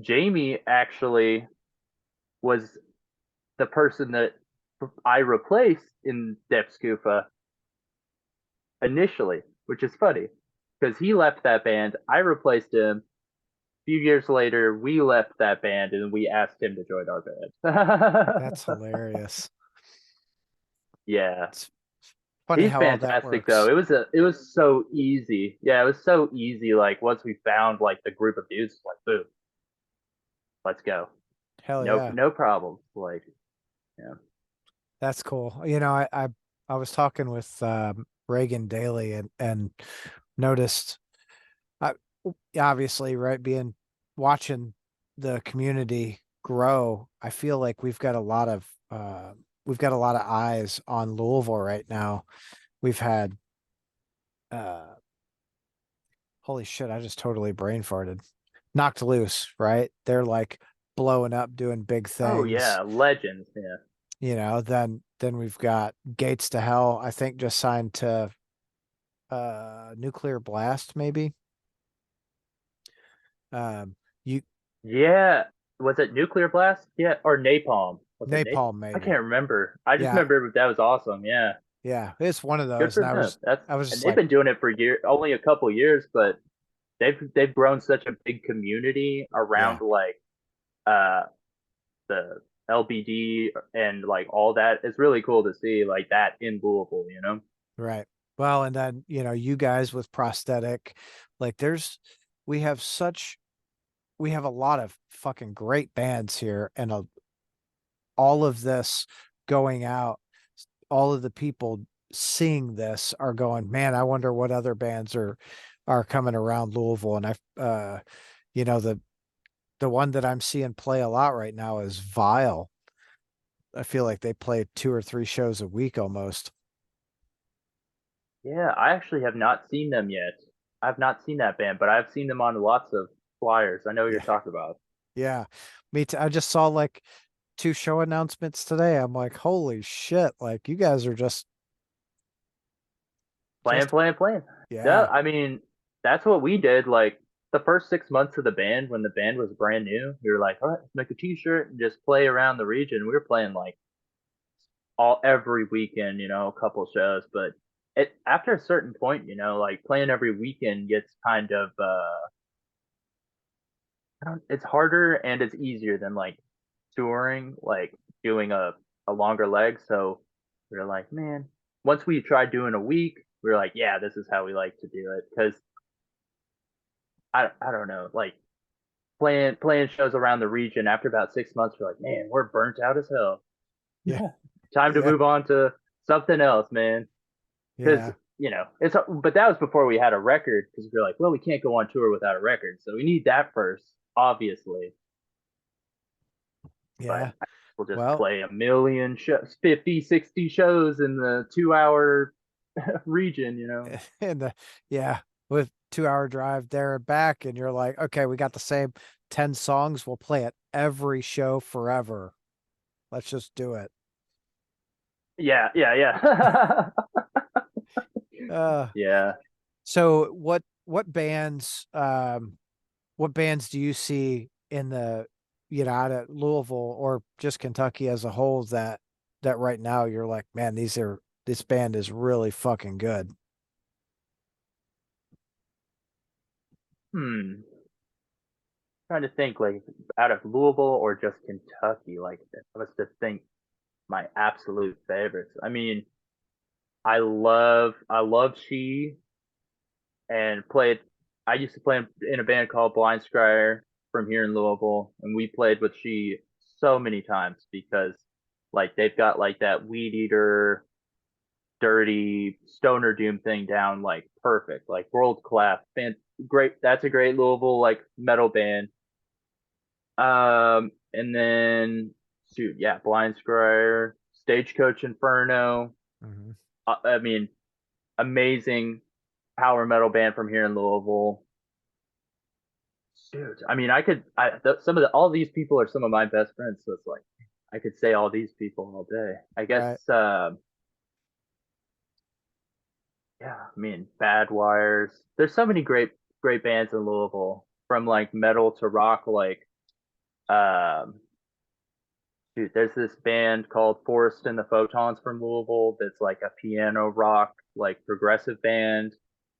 Jamie actually was the person that I replaced in Dep Scufa initially, which is funny because he left that band. I replaced him. A few years later, we left that band and we asked him to join our band. That's hilarious. Yeah, It's funny he's how all that fantastic though. works. It was so easy. Yeah, it was so easy. Like once we found like the group of dudes, like boom, let's go. Hell yeah. No problem. Like yeah. That's cool. I was talking with Reagan Daly and noticed I obviously, right, being watching the community grow, I feel like we've got a lot of eyes on Louisville right now. We've had uh holy shit, I just totally brain farted. Knocked Loose, right? They're like blowing up, doing big Oh things. yeah, legends. Yeah. Then we've got Gates to Hell, I think just signed to Nuclear Blast, maybe. You Yeah. Was it Nuclear Blast? Yeah, or Napalm? Was it Napalm? Napalm, I maybe. can't remember. I just Yeah, remember that was awesome. Yeah, yeah. It's one of good those. for And them. That's I was and just they've like, been doing it for years, only a couple years, but they've grown such a big community around yeah, like uh the LBD and like all that. It's really cool to see like that in Louisville. You know? right. Well, and then, you guys with prosthetic, like we have such, we have a lot of fucking great bands here and all of this going out, all of the people seeing this are going, man, I wonder what other bands are coming around Louisville. And you know, the one that I'm seeing play a lot right now is Vile. I feel like they play 2 or 3 shows a week almost. Yeah, I actually have not seen them yet. I've not seen that band, but I've seen them on lots of flyers. I know what you're Yeah. talking about. Yeah. Me too. I just saw like 2 show announcements today. I'm like, holy shit. Like you guys are Playing, just, playing, playing. Yeah, yeah. I mean, that's what we did. Like the first 6 months of the band, when the band was brand new, we were like, all right, let's make a T-shirt and just play around the region. We were playing like all every weekend, a couple shows. But it after a certain point, like playing every weekend gets kind of it's harder and it's easier than like touring, like doing a longer leg. So we were like, man, once we tried doing a week, we were like, yeah, this is how we like to do it because I don't know, like playing shows around the region after about 6 months, we're like, man, we're burnt out as hell. Yeah. Time to Yeah. move on to something else, man. Because Yeah. it's but that was before we had a record because we are like, well, we can't go on tour without a record, so we need that first, obviously. But Yeah. we'll just Well, play a million shows, 50, 60 shows in the 2 hour region. and yeah, with 2 hour drive there and back, and you're like, okay, we got the same 10 songs. We'll play it every show forever. Let's just do it. Yeah, yeah, yeah. Uh, Yeah. so what bands do you see in out at Louisville or just Kentucky as a whole that right now you're like, man, this band is really fucking good. Hmm. Trying to think like out of Louisville or just Kentucky. Like if I was to think my absolute favorites. I mean, I love She and played. I used to play in a band called Blind Scryer from here in Louisville, and we played with She so many times because like they've got like that Weed Eater, dirty stoner doom thing down like perfect, like world class, great. That's a great Louisville like metal band. And then shoot, yeah, Blind Scryer, Stagecoach Inferno. Mhm. I mean, amazing power metal band from here in Louisville. Dude, I mean, some of all these people are some of my best friends, so it's like I could say all these people all day. I guess, Right. yeah, I mean, Bad Wires. There's so many great bands in Louisville, from like metal to rock. Like, um, dude, there's this band called Forest and the Photons from Louisville that's like a piano rock, like progressive band.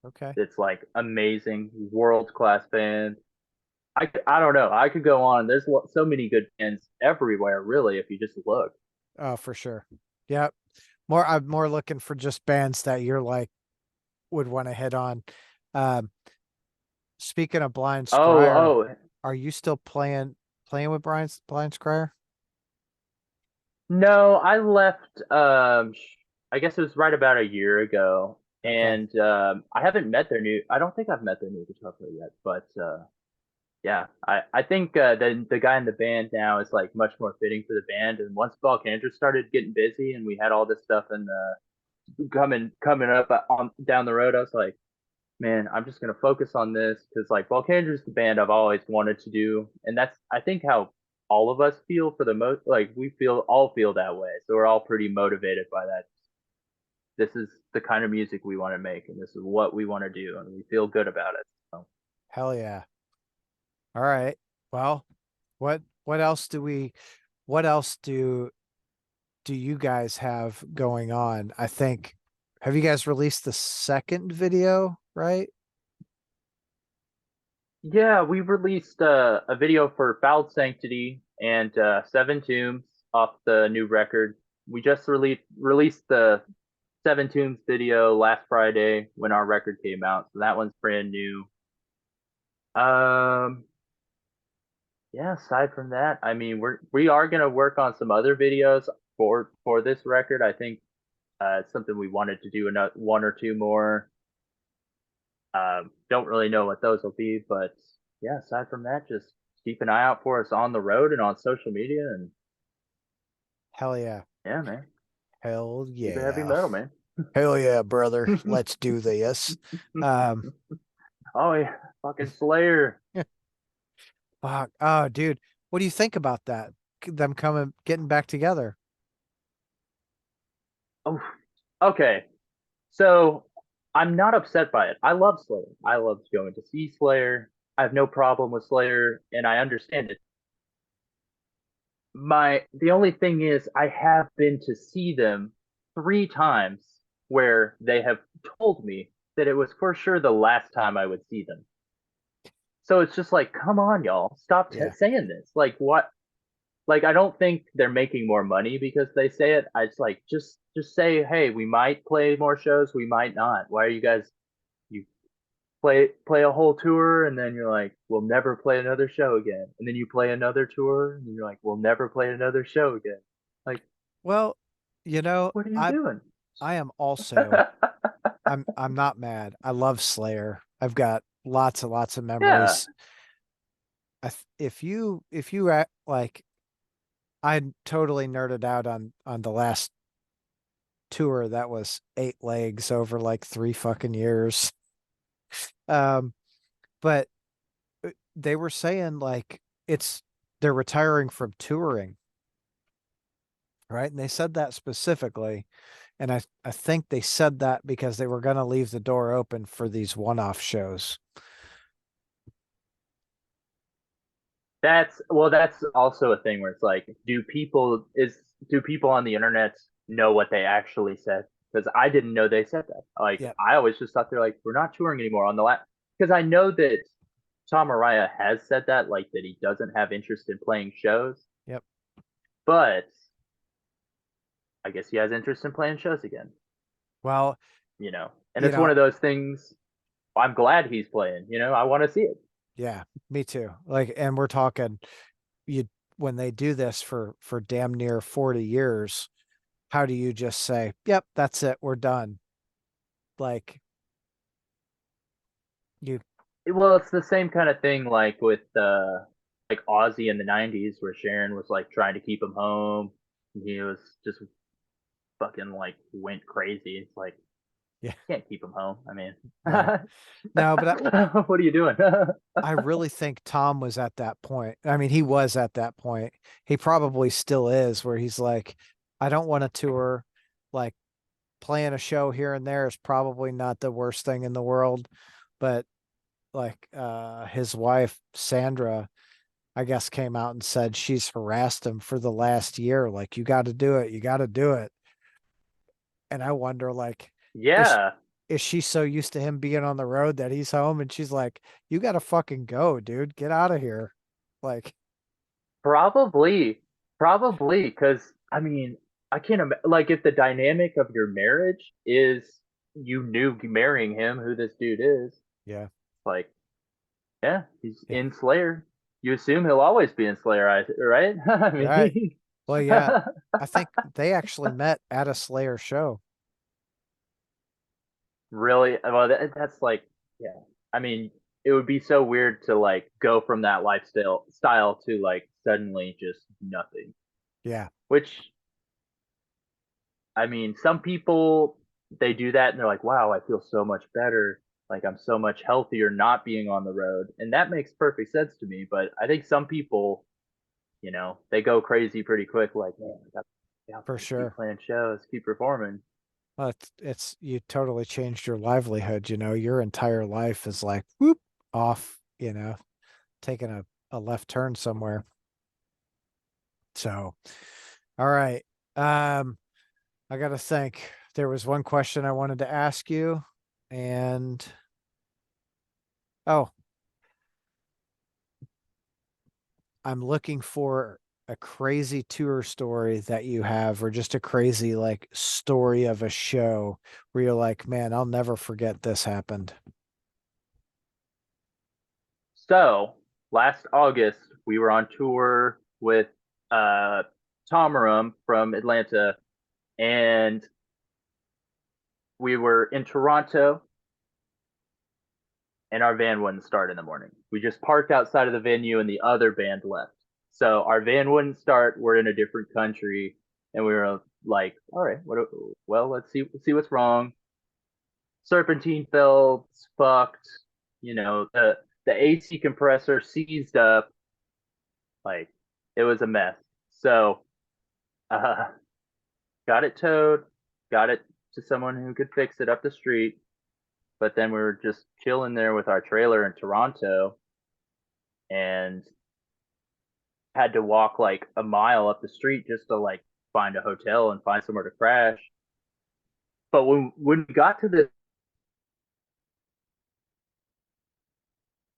Okay. It's like amazing, world class band. I don't know. I could go on. There's so many good bands everywhere, really, if you just look. Oh, for sure. Yep. I'm more looking for just bands that you're like would want to hit on. Um, Speaking of Blind Oh, Scryer, oh, are you still playing with Blind Scryer? no, I left. I guess it was right about a year ago, Okay. and I haven't met their new. I don't think I've met their new guitar player yet, but yeah, I think the guy in the band now is like much more fitting for the band. And once Volcandra started getting busy, and we had all this stuff and coming up on down the road, I was like, man, I'm just gonna focus on this because like Volcandra's the band I've always wanted to do, and that's I think how all of us feel for the most. Like we feel that way, so we're all pretty motivated by that. This is the kind of music we want to make, and this is what we want to do, and we feel good about it. So. Hell yeah. All right. Well, what else what else do you guys have going on? I think have you guys released the second video, right? Yeah, we released a video for Fouled Sanctity and Seven Tombs off the new record. We just released the Seven Tombs video last Friday when our record came out, so that one's brand new. Um, yeah, aside from that, I mean, we are gonna work on some other videos for this record. I think it's something we wanted to do another one or two more. Don't really know what those will be, but yeah, aside from that, just keep an eye out for us on the road and on social media, and Hell yeah. yeah, man, Hell keep it heavy yeah. metal, man. Hell yeah, brother. Let's do this. Um, Oh yeah, fucking Slayer. fuck. Oh, dude. What do you think about that? Them getting back together. Oh, okay. So I'm not upset by it. I love Slayer. I love going to see Slayer. I have no problem with Slayer, and I understand it. The only thing is I have been to see them 3 times where they have told me that it was for sure the last time I would see them. So it's just like, come on, y'all, stop Yeah. saying this. Like what? Like I don't think they're making more money because they say it. I just like just say, hey, we might play more shows, we might not. Why are you guys you play a whole tour and then you're like, we'll never play another show again. And then you play another tour and you're like, we'll never play another show again. Like, Well, what are you doing? I am also I'm not mad. I love Slayer. I've got lots and lots of Yeah. memories. If you like I totally nerded out on the last tour that was 8 legs over like 3 fucking years. Um, but they were saying like they're retiring from touring, right? And they said that specifically. And I think they said that because they were going to leave the door open for these one-off shows. That's also a thing where it's like, do people on the internet know what they actually said? Because I didn't know they said that. Like Yep. I always just thought they're like, we're not touring anymore on the last. Because I know that Tom Araya has said that, like that he doesn't have interest in playing shows, Yep. but I guess he has interest in playing shows again. Well, And you it's one know, of those things. I'm glad he's playing. I want to see it. yeah, me too. Like, and we're talking you when they do this for damn near 40 years, how do you just say, "Yep, that's it, we're done." Like you Well, it's the same kind of thing like with like Ozzy in the '90s, where Sharon was like trying to keep him home. And he was just fucking like went crazy. It's like Yeah. Can't keep him home. I mean, Right. No, but what are you doing? I really think Tom was at that point. I mean, he was at that point. He probably still is, where he's like, I don't want to tour. Like, playing a show here and there is probably not the worst thing in the world. But like his wife, Sandra, I guess came out and said she's harassed him for the last year. Like, you got to do it. You got to do it. And I wonder, like, is Yeah, is she so used to him being on the road that he's home and she's like, you got to fucking go, dude. Get out of here. Like, probably, probably, because I mean, I can't imagine, like, if the dynamic of your marriage is you knew marrying him, who this dude is, yeah. like, yeah, he's Yeah. in Slayer. You assume he'll always be in Slayer, right? I Right. mean, Well, yeah. I think they actually met at a Slayer show. really, well, that's like, yeah. I mean, it would be so weird to like go from that lifestyle to like suddenly just nothing. Yeah, Which, I mean, some people they do that and they're like, wow, I feel so much better. Like I'm so much healthier not being on the road. And that makes perfect sense to me. But I think some people, they go crazy pretty quick, like, man, I for gotta keep sure. playing shows, keep performing. Well, it's you totally changed your livelihood, your entire life is like whoop off, taking a left turn somewhere. So, all right. Um, I gotta think. There was one question I wanted to ask you, and oh, I'm looking for a crazy tour story that you have, or just a crazy like story of a show where you're like, man, I'll never forget this happened. So last August, we were on tour with uh, Tomarum from Atlanta, and we were in Toronto, and our van wouldn't start in the morning. We just parked outside of the venue, and the other band left. So our van wouldn't start. We're in a different country, and we were like, "All right, well, let's see what's wrong." Serpentine belts fucked. The AC compressor seized up. Like it was a mess. So uh, got it towed, got it to someone who could fix it up the street. But then we were just chilling there with our trailer in Toronto and had to walk like a mile up the street just to like find a hotel and find somewhere to crash. But when we got to the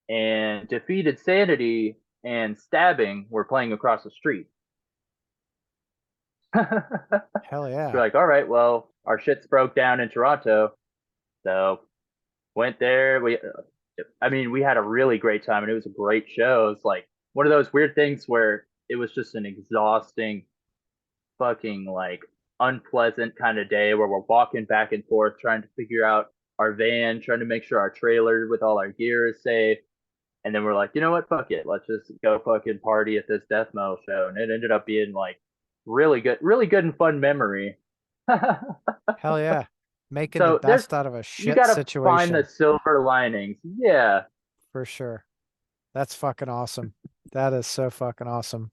and defeated sanity and stabbing were playing across the street. We're Hell yeah. like, all right, well, our shit's broke down in Toronto, so went there. I mean, we had a really great time, and it was a great show. It's like one of those weird things where it was just an exhausting, fucking like unpleasant kind of day where we're walking back and forth trying to figure out our van, trying to make sure our trailer with all our gear is safe. And then we're like, you know what? Fuck it. Let's just go fucking party at this death metal show. And it ended up being like really good and fun memory. Hell yeah. Making the So best out of a you shit got to find the situation, silver linings. Yeah. for sure. That's fucking awesome. That is so fucking awesome.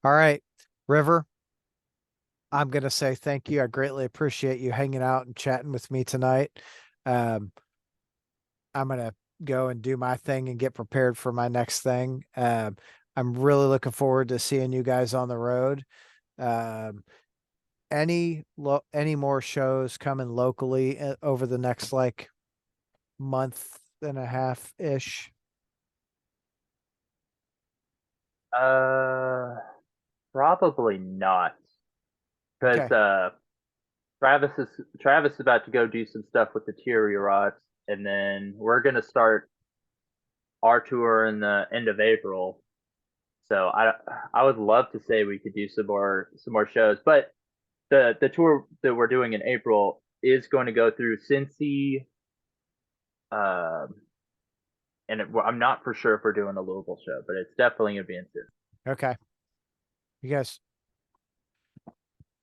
All right, River, I'm gonna say thank you. I greatly appreciate you hanging out and chatting with me tonight. Um, I'm gonna go and do my thing and get prepared for my next thing. I'm really looking forward to seeing you guys on the road. Um, any more shows coming locally over the next like month and a half ish? Uh, Probably not, because Okay. Travis is about to go do some stuff with the Teary Rots, and then we're gonna start our tour in the end of April. So I would love to say we could do some more shows, but the tour that we're doing in April is going to go through Cincy, um, and I'm not for sure if we're doing a Louisville show, but it's definitely gonna be in Cincy. Okay. You guys,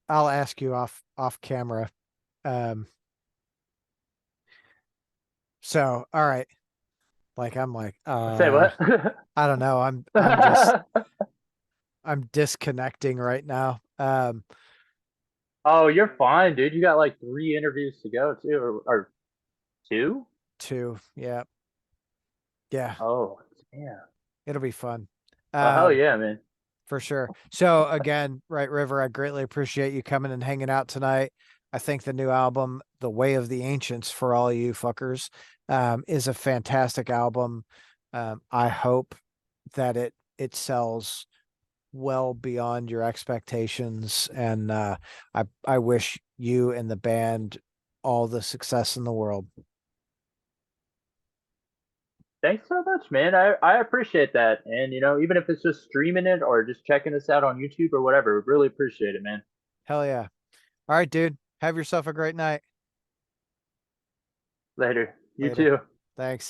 I'll ask you off camera. Um, So, all right. Like I'm like, Say what? I don't know. I'm disconnecting right now. Oh, you're fine, dude. You got like 3 interviews to go too, or two? Two. Yeah. Yeah. Oh, yeah. It'll be fun. Oh, hell Um, yeah, man. for sure. So again, Right River, I greatly appreciate you coming and hanging out tonight. I think the new album, The Way of the Ancients, for all you fuckers, is a fantastic album. I hope that it sells well beyond your expectations, and I wish you and the band all the success in the world. Thanks so much, man. I appreciate that. And, even if it's just streaming it or just checking us out on YouTube or whatever, really appreciate it, man. Hell yeah. All right, dude. Have yourself a great night. Later. You Later. too. Thanks.